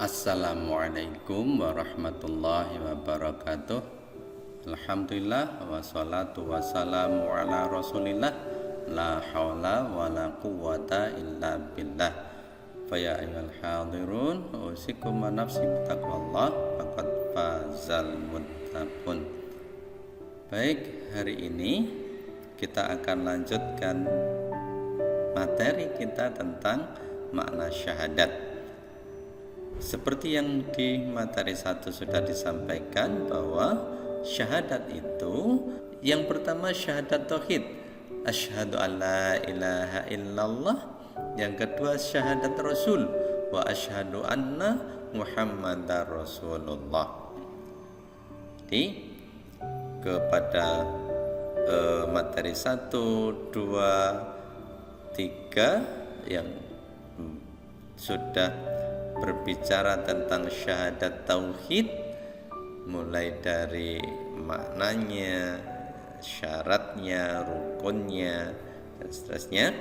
Assalamualaikum warahmatullahi wabarakatuh. Alhamdulillah wassalatu wassalamu ala rasulillah. La hawla wa la quwwata illa billah. Faya ayyuhal hadirun, usikum wa nafsi bitaqwallah faqad fazal muttaqun. Baik, hari ini kita akan lanjutkan materi kita tentang makna syahadat. Seperti yang di materi 1 sudah disampaikan bahwa syahadat itu yang pertama syahadat tauhid, asyhadu alla ilaha illallah. Yang kedua syahadat rasul, wa asyhadu anna muhammadar rasulullah. Jadi kepada materi 1, 2, 3 yang sudah berbicara tentang syahadat tauhid, mulai dari maknanya, syaratnya, rukunnya, dan seterusnya.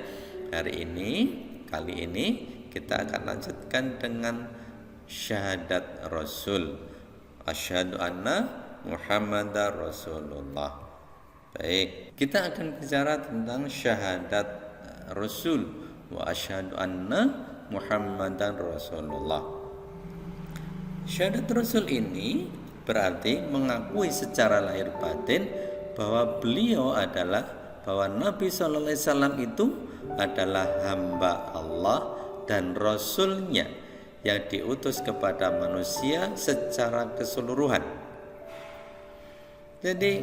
Kali ini kita akan lanjutkan dengan syahadat rasul, asyhadu anna muhammadar rasulullah. Baik, kita akan bicara tentang syahadat rasul, wa asyhadu anna muhammadan rasulullah. Syahadat rasul ini berarti mengakui secara lahir batin bahwa bahwa Nabi SAW itu adalah hamba Allah dan rasulnya yang diutus kepada manusia secara keseluruhan. Jadi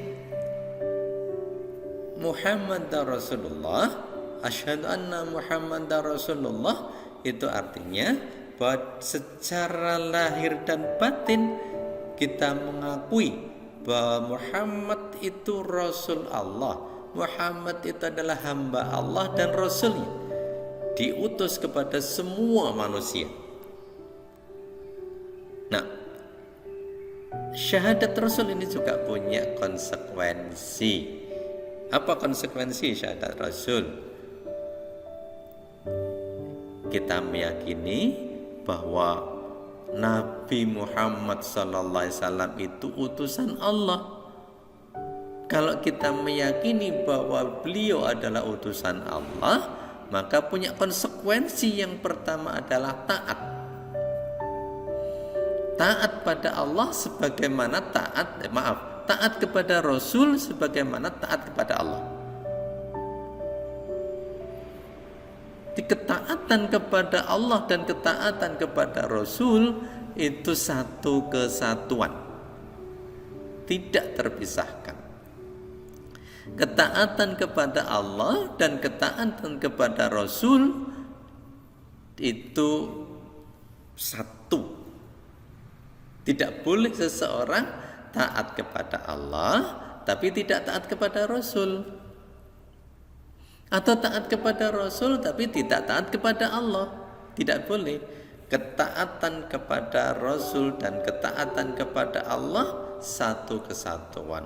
Muhammadar Rasulullah, asyhadu anna Muhammadar Rasulullah, itu artinya bahwa secara lahir dan batin kita mengakui bahwa Muhammad itu Rasul Allah, Muhammad itu adalah hamba Allah dan Rasulnya, diutus kepada semua manusia. Nah, syahadat Rasul ini juga punya konsekuensi. Apa konsekuensi syahadat Rasul? Kita meyakini bahwa Nabi Muhammad SAW itu utusan Allah. Kalau kita meyakini bahwa beliau adalah utusan Allah, maka punya konsekuensi. Yang pertama adalah taat. Taat pada Allah sebagaimana taat kepada Rasul sebagaimana taat kepada Allah. Ketaatan kepada Allah dan ketaatan kepada Rasul itu satu kesatuan, tidak terpisahkan. Ketaatan kepada Allah dan ketaatan kepada Rasul itu satu. Tidak boleh seseorang taat kepada Allah tapi tidak taat kepada Rasul, atau taat kepada Rasul tapi tidak taat kepada Allah. Tidak boleh. Ketaatan kepada Rasul dan ketaatan kepada Allah satu kesatuan.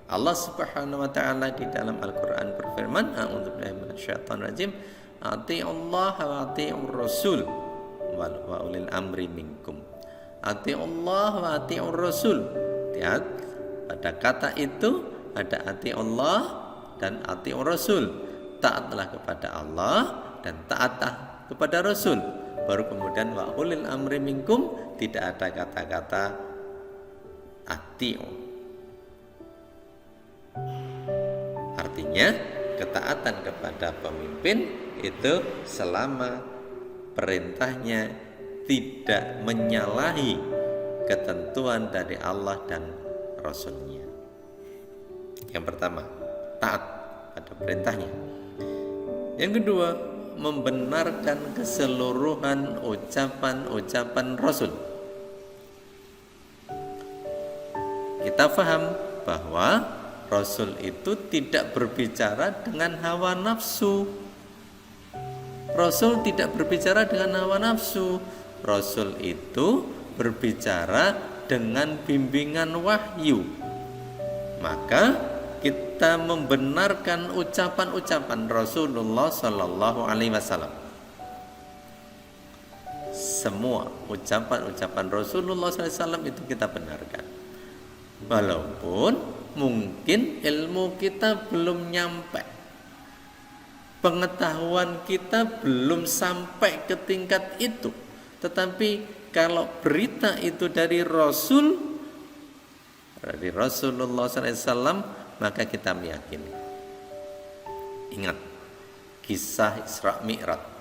Allah Subhanahu wa taala di dalam Al-Qur'an berfirman, a'udzubillahi minasyaitonir rajim, ati'ullah wa ati'ur rasul wa ulil amri minkum. Ati'ullah wa ati'ur rasul. Lihat, pada kata itu ada ati'ullah dan ati'ur rasul. Taatlah kepada Allah dan taatlah kepada Rasul. Baru kemudian wa ulil amri minkum, tidak ada kata-kata ati'u. Artinya ketaatan kepada pemimpin itu selama perintahnya tidak menyalahi ketentuan dari Allah dan Rasulnya. Yang pertama, taat pada perintahnya. Yang kedua, membenarkan keseluruhan ucapan-ucapan Rasul. kita paham bahwa Rasul itu tidak berbicara dengan hawa nafsu. Rasul tidak berbicara dengan hawa nafsu. Rasul itu berbicara dengan bimbingan wahyu. Maka kita membenarkan ucapan-ucapan Rasulullah Sallallahu Alaihi Wasallam. Semua ucapan-ucapan Rasulullah SAW itu kita benarkan. Walaupun mungkin ilmu kita belum nyampe, pengetahuan kita belum sampai ke tingkat itu. Tetapi kalau berita itu dari Rasulullah SAW, maka kita meyakini. Ingat kisah Isra Mi'raj.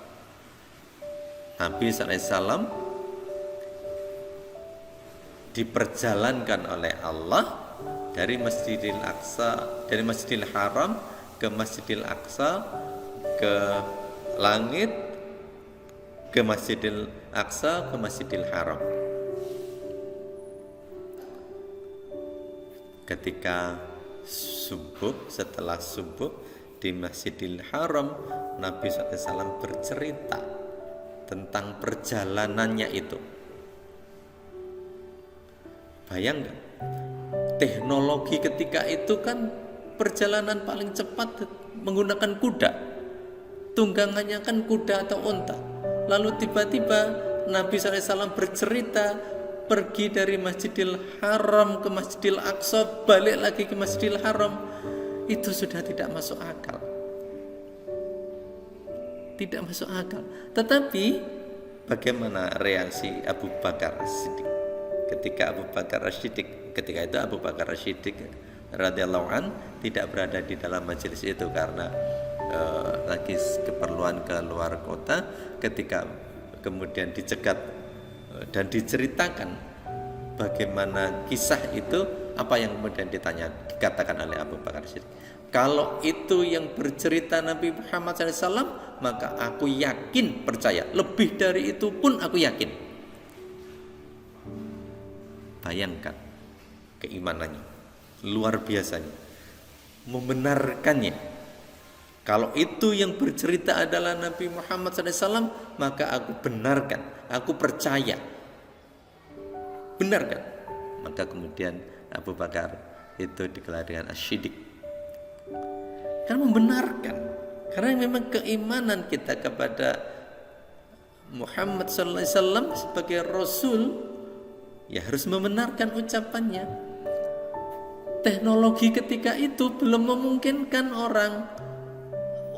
Nabi SAW diperjalankan oleh Allah dari Masjidil Aqsa, dari Masjidil Haram ke Masjidil Aqsa, ke langit, ke Masjidil Aqsa, ke Masjidil Haram. Ketika subuh, setelah subuh di Masjidil Haram, Nabi SAW bercerita tentang perjalanannya itu. Bayangkan, teknologi ketika itu kan perjalanan paling cepat menggunakan kuda. Tunggangannya kan kuda atau unta. Lalu tiba-tiba Nabi SAW bercerita pergi dari Masjidil Haram ke Masjidil Aqsa, balik lagi ke Masjidil Haram. Itu sudah tidak masuk akal. Tidak masuk akal. Tetapi bagaimana reaksi Abu Bakar As-Siddiq ketika itu Abu Bakar As-Siddiq radhiyallahu an tidak berada di dalam majelis itu karena lagi keperluan ke luar kota. Ketika kemudian dicegat dan diceritakan bagaimana kisah itu, apa yang kemudian dikatakan oleh Abu Bakar As-Siddiq, kalau itu yang bercerita Nabi Muhammad SAW, maka aku yakin, percaya. Lebih dari itu pun aku yakin. Bayangkan keimanannya, luar biasanya, membenarkannya. Kalau itu yang bercerita adalah Nabi Muhammad SAW, maka aku benarkan, aku percaya. Benarkan. Maka kemudian Abu Bakar itu digelar dengan As-Siddiq. Karena membenarkan, karena memang keimanan kita kepada Muhammad SAW sebagai Rasul, ya harus membenarkan ucapannya. Teknologi ketika itu belum memungkinkan orang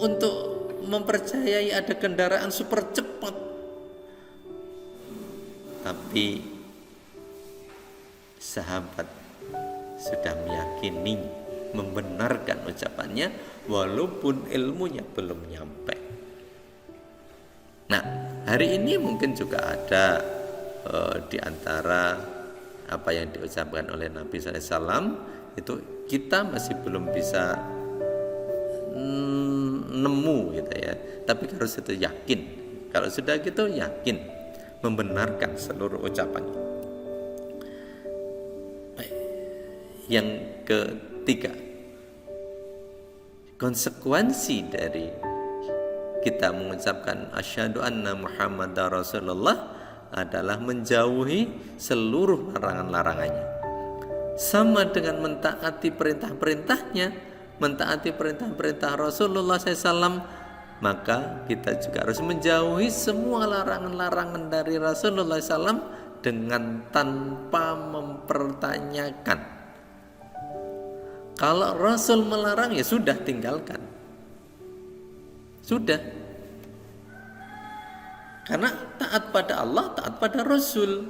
untuk mempercayai ada kendaraan super cepat. Tapi sahabat sudah meyakini, membenarkan ucapannya walaupun ilmunya belum nyampe. Nah, hari ini mungkin juga ada di antara apa yang diucapkan oleh Nabi SAW itu kita masih belum bisa nemu gitu ya. Tapi harus itu yakin. Kalau sudah gitu yakin, membenarkan seluruh ucapannya. Yang ketiga, konsekuensi dari kita mengucapkan asyhadu anna Muhammadar Rasulullah adalah menjauhi seluruh larangan-larangannya. Sama dengan mentaati perintah-perintahnya, mentaati perintah-perintah Rasulullah SAW, maka kita juga harus menjauhi semua larangan-larangan dari Rasulullah SAW dengan tanpa mempertanyakan. Kalau Rasul melarang, ya sudah, tinggalkan. Sudah. Karena taat pada Allah, taat pada Rasul.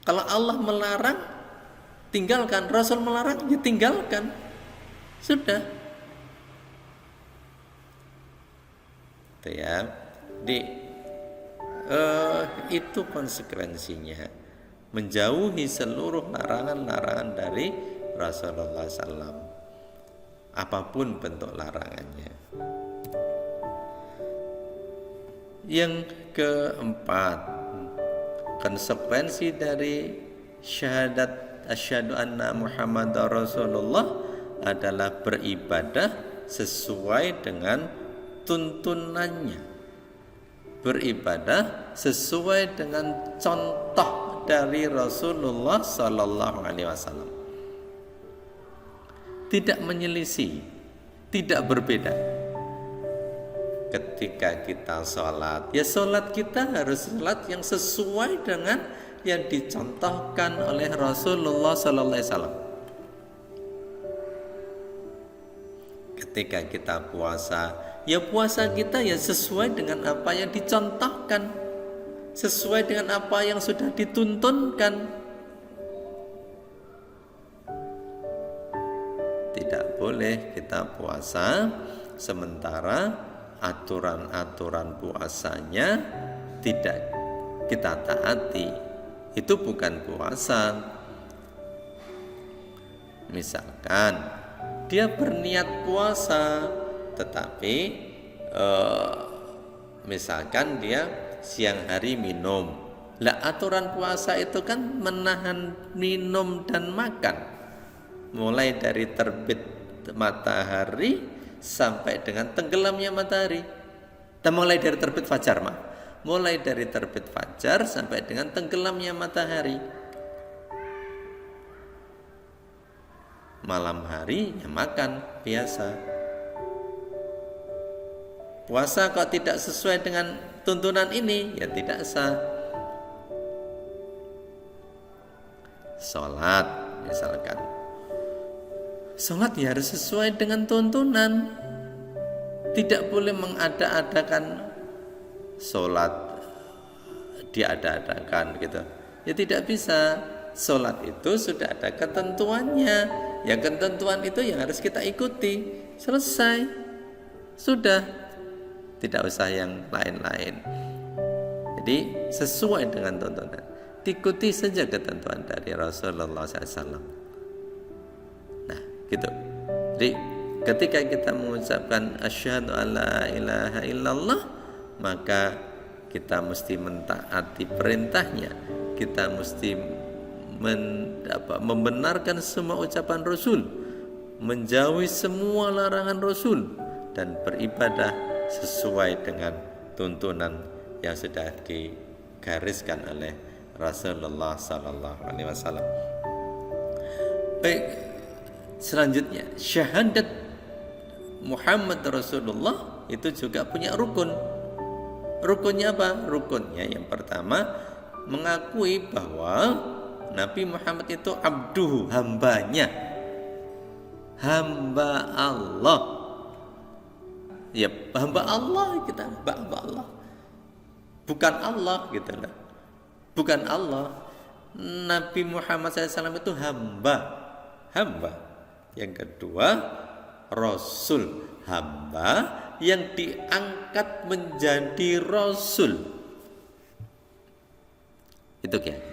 Kalau Allah melarang, tinggalkan. Rasul melarang, ya tinggalkan. Sudah. Itu ya. Itu konsekuensinya. Menjauhi seluruh larangan-larangan dari Rasulullah SAW, apapun bentuk larangannya. Yang keempat, konsekuensi dari syahadat asyhadu anna Muhammadar Rasulullah adalah beribadah sesuai dengan tuntunannya, beribadah sesuai dengan contoh dari Rasulullah Sallallahu Alaihi Wasallam, tidak menyelisih, tidak berbeda. Ketika kita sholat, ya sholat kita harus sholat yang sesuai dengan yang dicontohkan oleh Rasulullah Sallallahu Alaihi Wasallam. Ketika kita puasa, ya puasa kita ya sesuai dengan apa yang dicontohkan, sesuai dengan apa yang sudah dituntunkan. Tidak boleh kita puasa sementara aturan-aturan puasanya tidak kita taati. Itu bukan puasa. Misalkan dia berniat puasa, tetapi misalkan dia siang hari minum. Lah aturan puasa itu kan menahan minum dan makan, mulai dari terbit matahari sampai dengan tenggelamnya matahari. Dan mulai dari terbit fajar, mulai dari terbit fajar sampai dengan tenggelamnya matahari. Malam hari ya makan biasa. Puasa kok tidak sesuai dengan tuntunan ini, ya tidak sah. Sholat misalkan, sholat ya harus sesuai dengan tuntunan. Tidak boleh mengada-adakan sholat, diada-adakan gitu. Ya tidak bisa. Sholat itu sudah ada ketentuannya. Yang ketentuan itu yang harus kita ikuti. Selesai. Sudah. Tidak usah yang lain-lain. Jadi sesuai dengan tuntunan. Ikuti saja ketentuan dari Rasulullah SAW. Nah, gitu. Jadi ketika kita mengucapkan asyhadu alla ilaha illallah, maka kita mesti mentaati perintahnya. Kita mesti membenarkan semua ucapan Rasul, menjauhi semua larangan Rasul, dan beribadah sesuai dengan tuntunan yang sudah digariskan oleh Rasulullah Sallallahu Alaihi Wasallam. Baik, selanjutnya syahadat Muhammad Rasulullah itu juga punya rukun. Rukunnya apa? Rukunnya yang pertama, mengakui bahwa Nabi Muhammad itu abduhu, hambanya, hamba Allah. Ya, hamba Allah, kita hamba Allah, bukan Allah gitu lah, bukan Allah. Nabi Muhammad SAW itu hamba. Yang kedua, Rasul, hamba yang diangkat menjadi Rasul. Itu kan?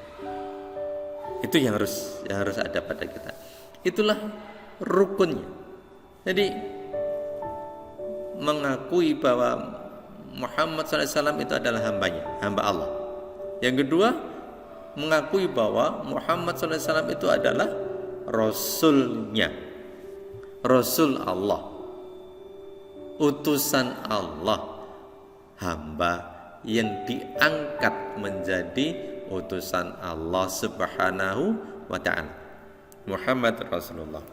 Itu yang harus ada pada kita. Itulah rukunnya. Jadi mengakui bahwa Muhammad SAW itu adalah hambanya, hamba Allah. Yang kedua, mengakui bahwa Muhammad SAW itu adalah Rasulnya, Rasul Allah, utusan Allah, hamba yang diangkat menjadi utusan Allah Subhanahu wa ta'ala, Muhammad Rasulullah.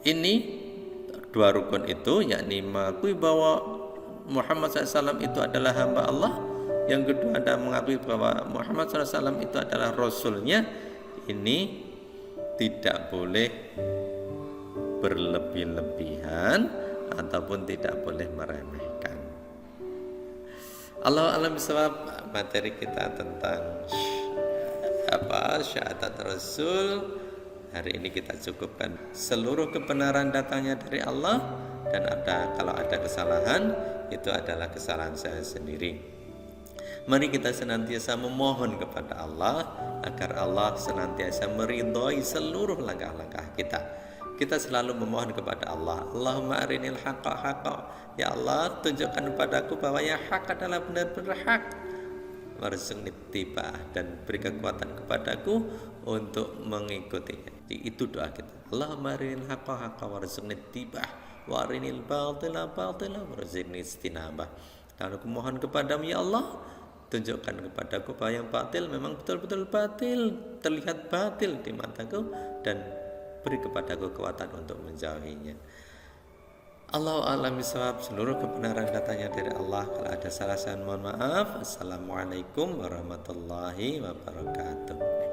Ini dua rukun itu, yakni mengakui bahwa Muhammad SAW itu adalah hamba Allah. Yang kedua adalah mengakui bahwa Muhammad SAW itu adalah Rasulnya. Ini tidak boleh berlebih-lebihan ataupun tidak boleh meremehkan. Allah alam bisawab. Materi kita tentang syahadat Rasul hari ini kita cukupkan. Seluruh kebenaran datangnya dari Allah, dan kalau ada kesalahan itu adalah kesalahan saya sendiri. Mari kita senantiasa memohon kepada Allah agar Allah senantiasa meridhai seluruh langkah-langkah kita. Kita selalu memohon kepada Allah, Allahumma arinil haqqa haqqa. Ya Allah, tunjukkan padaku bahwa yang hak adalah benar-benar hak. warzuqni ittiba'ah, dan beri kekuatan kepadaku untuk mengikutinya. Jadi itu doa kita. Allahumma arinil haqqa haqqa warzuqni ittiba'ah wa arinil batila batila warzuqni ijtinabah. Dan aku mohon kepadamu ya Allah, tunjukkan kepadaku bahwa yang batil memang betul-betul batil, terlihat batil di mataku, dan beri kepadaku kekuatan untuk menjauhinya. Allahu a'lam bishawab. Seluruh kebenaran datangnya dari Allah. Kalau ada salah, saya mohon maaf. Assalamualaikum warahmatullahi wabarakatuh.